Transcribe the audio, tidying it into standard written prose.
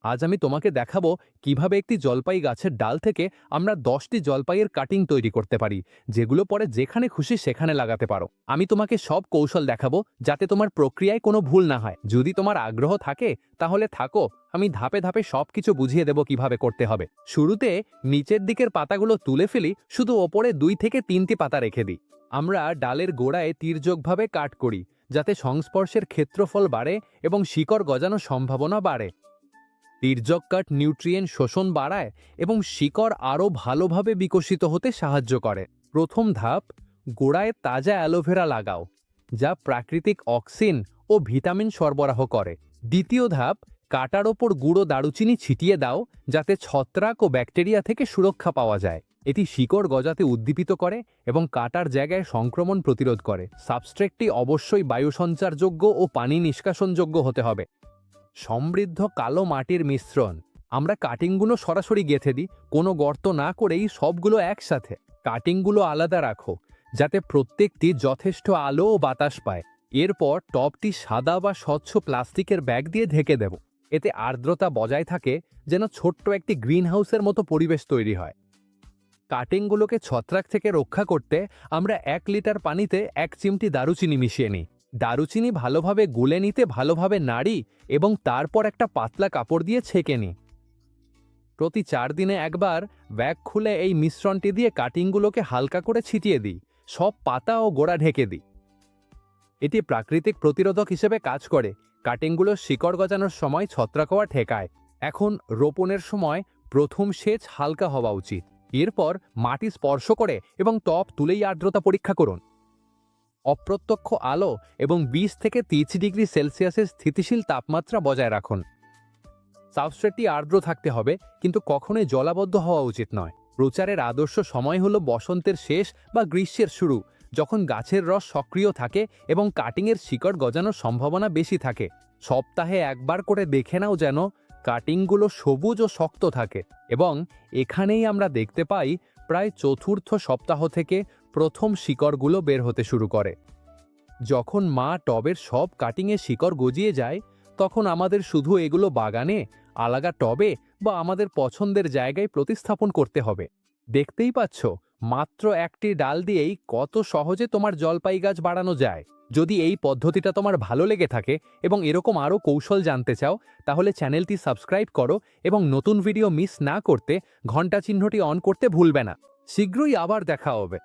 আজ আমি তোমাকে দেখাবো কিভাবে একটি জলপাই গাছের ডাল থেকে আমরা 10টি জলপাইয়ের কাটিং তৈরি করতে পারি, যেগুলো পরে যেখানে খুশি সেখানে লাগাতে পারো। আমি তোমাকে সব কৌশল দেখাবো যাতে তোমার প্রক্রিয়ায় কোনো ভুল না হয়। যদি তোমার আগ্রহ থাকে তাহলে থাকো, আমি ধাপে ধাপে সবকিছু বুঝিয়ে দেব কিভাবে করতে হবে। শুরুতে নিচের দিকের পাতাগুলো তুলে ফেলি, শুধু ওপরে 2 থেকে 3টি পাতা রেখে দিই। আমরা ডালের গোড়ায় তির্যকভাবে কাট করি, যাতে সংস্পর্শের ক্ষেত্রফল বাড়ে এবং শিকড় গজানোর সম্ভাবনা বাড়ে। তির্যক কাট নিউট্রিয়েন্ট শোষণ বাড়ায় এবং শিকড় আরও ভালোভাবে বিকশিত হতে সাহায্য করে। প্রথম ধাপ, গোড়ায় তাজা অ্যালোভেরা লাগাও, যা প্রাকৃতিক অক্সিন ও ভিটামিন সরবরাহ করে। দ্বিতীয় ধাপ, কাটার ওপর গুঁড়ো দারুচিনি ছিটিয়ে দাও, যাতে ছত্রাক ও ব্যাকটেরিয়া থেকে সুরক্ষা পাওয়া যায়। এটি শিকড় গজাতে উদ্দীপিত করে এবং কাটার জায়গায় সংক্রমণ প্রতিরোধ করে। সাবস্ট্রেটটি অবশ্যই বায়ু সঞ্চারযোগ্য ও পানি নিষ্কাশনযোগ্য হতে হবে। সমৃদ্ধ কালো মাটির মিশ্রণ, আমরা কাটিংগুলো সরাসরি গেঁথে দিই, কোনো গর্ত না করেই সবগুলো একসাথে। কাটিংগুলো আলাদা রাখো, যাতে প্রত্যেকটি যথেষ্ট আলো ও বাতাস পায়। এরপর টবটি সাদা বা স্বচ্ছ প্লাস্টিকের ব্যাগ দিয়ে ঢেকে দেব, এতে আর্দ্রতা বজায় থাকে, যেন ছোট্ট একটি গ্রিন হাউসের মতো পরিবেশ তৈরি হয়। কাটিংগুলোকে ছত্রাক থেকে রক্ষা করতে আমরা 1 লিটার পানিতে 1 চিমটি দারুচিনি মিশিয়ে নিই। দারুচিনি ভালোভাবে গুলে নিতে ভালোভাবে নাড়ি এবং তারপর একটা পাতলা কাপড় দিয়ে ছেঁকে নিই। প্রতি 4 দিনে একবার ব্যাগ খুলে এই মিশ্রণটি দিয়ে কাটিংগুলোকে হালকা করে ছিটিয়ে দিই, সব পাতা ও গোড়া ঢেকে দিই। এটি প্রাকৃতিক প্রতিরোধক হিসেবে কাজ করে, কাটিংগুলো শিকড় গজানোর সময় ছত্রাক হওয়া ঠেকায়। এখন রোপণের সময় প্রথম সেচ হালকা হওয়া উচিত। এরপর মাটি স্পর্শ করে এবং টব তুলেই আর্দ্রতা পরীক্ষা করুন। অপ্রত্যক্ষ আলো এবং 20 থেকে 30 ডিগ্রি সেলসিয়াসের স্থিতিশীল তাপমাত্রা বজায় রাখুন। সাবস্ট্রেটটি আর্দ্র থাকতে হবে, কিন্তু কখনোই জলাবদ্ধ হওয়া উচিত নয়। প্রচারের আদর্শ সময় হলো বসন্তের শেষ বা গ্রীষ্মের শুরু, যখন গাছের রস সক্রিয় থাকে এবং কাটিংয়ের শিকড় গজানোর সম্ভাবনা বেশি থাকে। সপ্তাহে একবার করে দেখে নাও যেন কাটিংগুলো সবুজ ও শক্ত থাকে। এবং এখানেই আমরা দেখতে পাই প্রায় চতুর্থ সপ্তাহ থেকে প্রথম শিকড়গুলো বের হতে শুরু করে। যখন মা টবের সব কাটিংয়ে শিকড় গজিয়ে যায়, তখন আমাদের শুধু এগুলো বাগানে, আলাদা টবে বা আমাদের পছন্দের জায়গায় প্রতিস্থাপন করতে হবে। দেখতেই পাচ্ছ, মাত্র একটি ডাল দিয়েই কত সহজে তোমার জলপাই গাছ বাড়ানো যায়। যদি এই পদ্ধতিটা তোমার ভালো লেগে থাকে এবং এরকম আরও কৌশল জানতে চাও, তাহলে চ্যানেলটি সাবস্ক্রাইব করো এবং নতুন ভিডিও মিস না করতে ঘন্টা চিহ্নটি অন করতে ভুলবে না। শীঘ্রই আবার দেখা হবে।